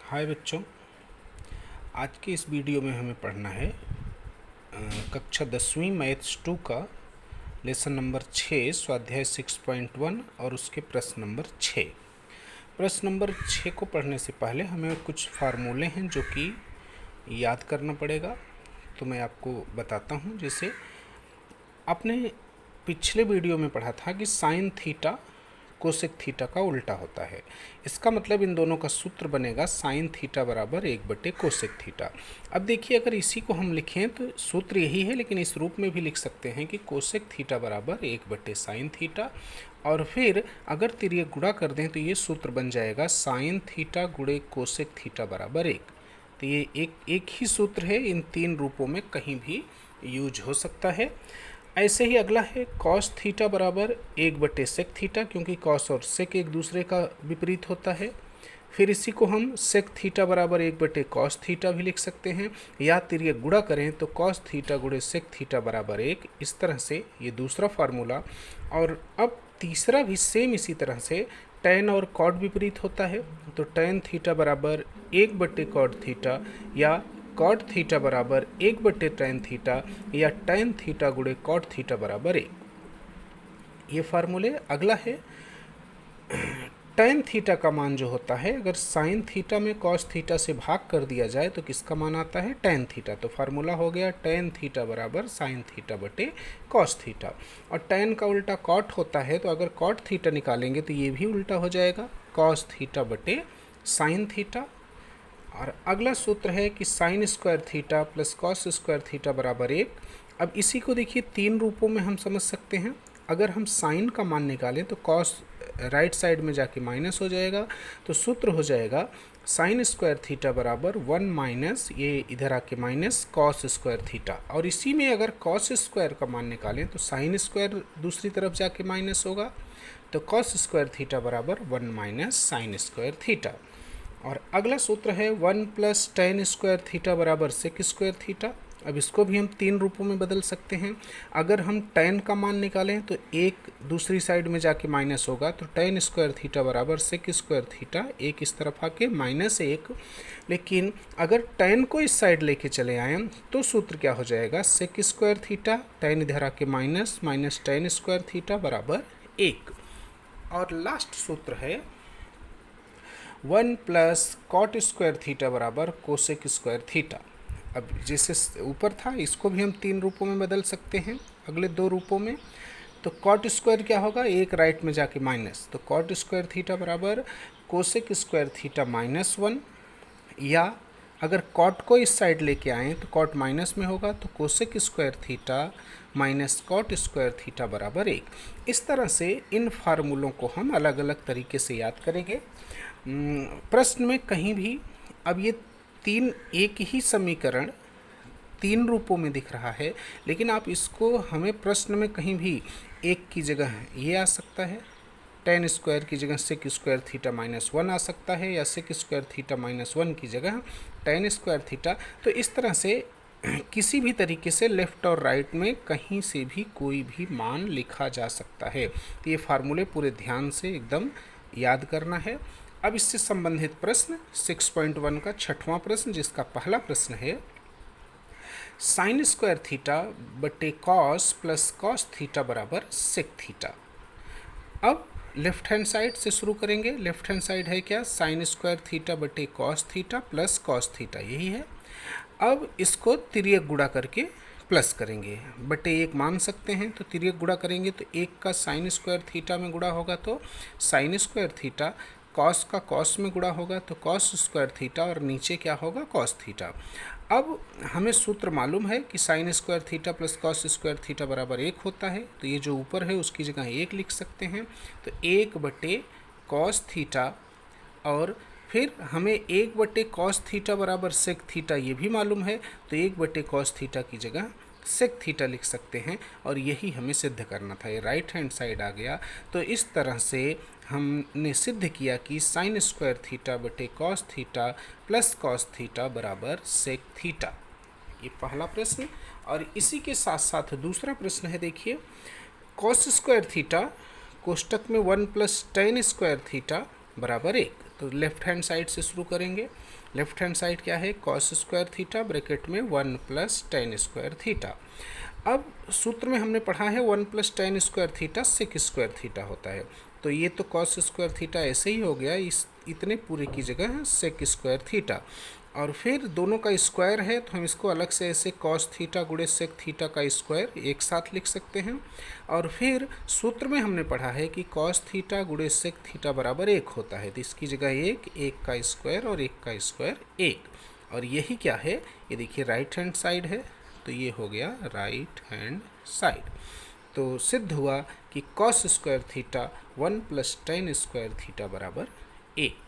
हाय बच्चों, आज के इस वीडियो में हमें पढ़ना है कक्षा 10वीं मैथ्स 2 का लेसन नंबर 6 स्वाध्याय 6.1 और उसके प्रश्न नंबर 6। प्रश्न नंबर 6 को पढ़ने से पहले हमें कुछ फार्मूले हैं जो कि याद करना पड़ेगा, तो मैं आपको बताता हूँ। जैसे आपने पिछले वीडियो में पढ़ा था कि साइन थीटा कोसेक थीटा का उल्टा होता है। इसका मतलब इन दोनों का सूत्र बनेगा साइन थीटा बराबर 1/कोसेक थीटा। अब देखिए, अगर इसी को हम लिखें तो सूत्र यही है, लेकिन इस रूप में भी लिख सकते हैं कि कोसेक थीटा बराबर 1/साइन थीटा। और फिर अगर तिर्यक गुणा कर दें तो ये सूत्र बन जाएगा साइन थीटा गुणे कोसेक थीटा बराबर 1। तो ये एक ही सूत्र है, इन तीन रूपों में कहीं भी यूज हो सकता है। ऐसे ही अगला है कॉस थीटा बराबर 1/सेक थीटा, क्योंकि कॉस और सेक एक दूसरे का विपरीत होता है। फिर इसी को हम सेक थीटा बराबर 1/कॉस थीटा भी लिख सकते हैं, या तिर्यक गुणा करें तो कॉस थीटा गुणे सेक थीटा बराबर 1। इस तरह से ये दूसरा फार्मूला। और अब तीसरा भी सेम इसी तरह से टैन और कॉट विपरीत होता है, तो टैन थीटा बराबर 1/कॉट थीटा, या कॉट थीटा बराबर 1/टैन थीटा, या टैन थीटा गुणे कॉट थीटा बराबर 1। ये फार्मूले। अगला है टैन थीटा का मान जो होता है, अगर साइन थीटा में कॉस थीटा से भाग कर दिया जाए तो किसका मान आता है? Tan theta. तो फार्मूला हो गया टैन थीटा बराबर साइन थीटा बटे कॉस थीटा। और टैन का उल्टा कॉट होता है, तो अगर कॉट थीटा निकालेंगे तो ये भी उल्टा हो जाएगा कॉस थीटा बटे साइन थीटा। और अगला सूत्र है कि sine square theta plus cos square theta बराबर 1। अब इसी को देखिए तीन रूपों में हम समझ सकते हैं। अगर हम साइन का मान निकालें तो कॉस राइट साइड में जाके माइनस हो जाएगा, तो सूत्र हो जाएगा साइन स्क्वायर थीटा बराबर 1 माइनस, ये इधर आके माइनस कॉस स्क्वायर थीटा। और इसी में अगर कॉस स्क्वायर का मान निकालें तो साइन स्क्वायर दूसरी तरफ जाके माइनस होगा, तो कॉस स्क्वायर थीटा बराबर 1 माइनस साइन स्क्वायर थीटा। और अगला सूत्र है 1 प्लस टैन स्क्वायर थीटा बराबर सेक स्क्वायर थीटा। अब इसको भी हम तीन रूपों में बदल सकते हैं। अगर हम टैन का मान निकालें तो एक दूसरी साइड में जाके माइनस होगा, तो टैन स्क्वायर थीटा बराबर सेक स्क्वायर थीटा, एक इस तरफ आके -1। लेकिन अगर टैन को इस साइड लेके चले आए तो सूत्र क्या हो जाएगा? सेक स्क्वायर थीटा, टैन इधर आके minus, minus tan square theta बराबर 1। और लास्ट सूत्र है 1 प्लस कॉट स्क्वायर थीटा बराबर कोसेक स्क्वायर थीटा। अब जैसे ऊपर था, इसको भी हम तीन रूपों में बदल सकते हैं अगले दो रूपों में। तो कॉट स्क्वायर क्या होगा? एक राइट में जाके माइनस, तो कॉट स्क्वायर थीटा बराबर कोसेक स्क्वायर थीटा -1। या अगर कॉट को इस साइड लेके आएँ तो कॉट माइनस में होगा, तो cosec square theta minus cot square theta बराबर 1। इस तरह से इन फार्मूलों को हम अलग अलग तरीके से याद करेंगे। प्रश्न में कहीं भी अब ये तीन एक ही समीकरण तीन रूपों में दिख रहा है, लेकिन आप इसको हमें प्रश्न में कहीं भी एक की जगह ये आ सकता है, टैन स्क्वायर की जगह सेक स्क्वायर थीटा -1 आ सकता है, या सेक स्क्वायर थीटा -1 की जगह टैन स्क्वायर थीटा। तो इस तरह से किसी भी तरीके से लेफ़्ट और राइट में कहीं से भी कोई भी मान लिखा जा सकता है। तो ये फार्मूले पूरे ध्यान से एकदम याद करना है। अब इससे संबंधित प्रश्न 6.1 का छठवां प्रश्न, जिसका पहला प्रश्न है साइन स्क्वायर थीटा बटे कॉस प्लस कॉस थीटा बराबर सेक थीटा। अब लेफ्ट हैंड साइड से शुरू करेंगे। लेफ्ट हैंड साइड है क्या? साइन स्क्वायर थीटा बटे cos theta plus cos theta, यही है। अब इसको तिर्यक गुणा करके प्लस करेंगे, बटे 1 मान सकते हैं, तो तिर्यक गुणा करेंगे तो 1 का साइन स्क्वायर थीटा में गुणा होगा तो साइन स्क्वायर थीटा, कॉस का कॉस में गुणा होगा तो कॉस स्क्वायर थीटा, और नीचे क्या होगा? Cos theta. अब हमें सूत्र मालूम है कि sine square theta plus cos square theta बराबर 1 होता है, तो ये जो ऊपर है उसकी जगह 1 लिख सकते हैं। तो 1/कॉस थीटा, और फिर हमें 1/कॉस थीटा बराबर सेक थीटा ये भी मालूम है, तो 1/कॉस थीटा की जगह सेक थीटा लिख सकते हैं, और यही हमें सिद्ध करना था। ये राइट हैंड साइड आ गया। तो इस तरह से हमने सिद्ध किया कि साइन स्क्वायर थीटा बटे cos theta plus cos theta बराबर सेक थीटा। ये पहला प्रश्न। और इसी के साथ साथ दूसरा प्रश्न है, देखिए कॉस स्क्वायर थीटा कोष्टक में 1 प्लस टैन स्क्वायर थीटा बराबर 1। तो लेफ्ट हैंड साइड से शुरू करेंगे। लेफ्ट हैंड साइड क्या है, कॉस स्क्वायर थीटा ब्रैकेट में 1 प्लस टेन स्क्वायर थीटा। अब सूत्र में हमने पढ़ा है 1 plus tan square theta sec square theta होता है। तो ये तो कॉस स्क्वायर थीटा ऐसे ही हो गया, इस इतने पूरे की जगह सेक स्क्वायर थीटा। और फिर दोनों का स्क्वायर है तो हम इसको अलग से ऐसे कॉस थीटा गुणे सेक थीटा का स्क्वायर एक साथ लिख सकते हैं। और फिर सूत्र में हमने पढ़ा है कि कॉस थीटा गुणे सेक थीटा बराबर 1 होता है, तो इसकी जगह एक का स्क्वायर और एक का स्क्वायर 1। और यही क्या है, ये देखिए राइट हैंड साइड है, तो ये हो गया राइट हैंड साइड। तो सिद्ध हुआ कि cos square theta 1 plus tan square theta बराबर 1।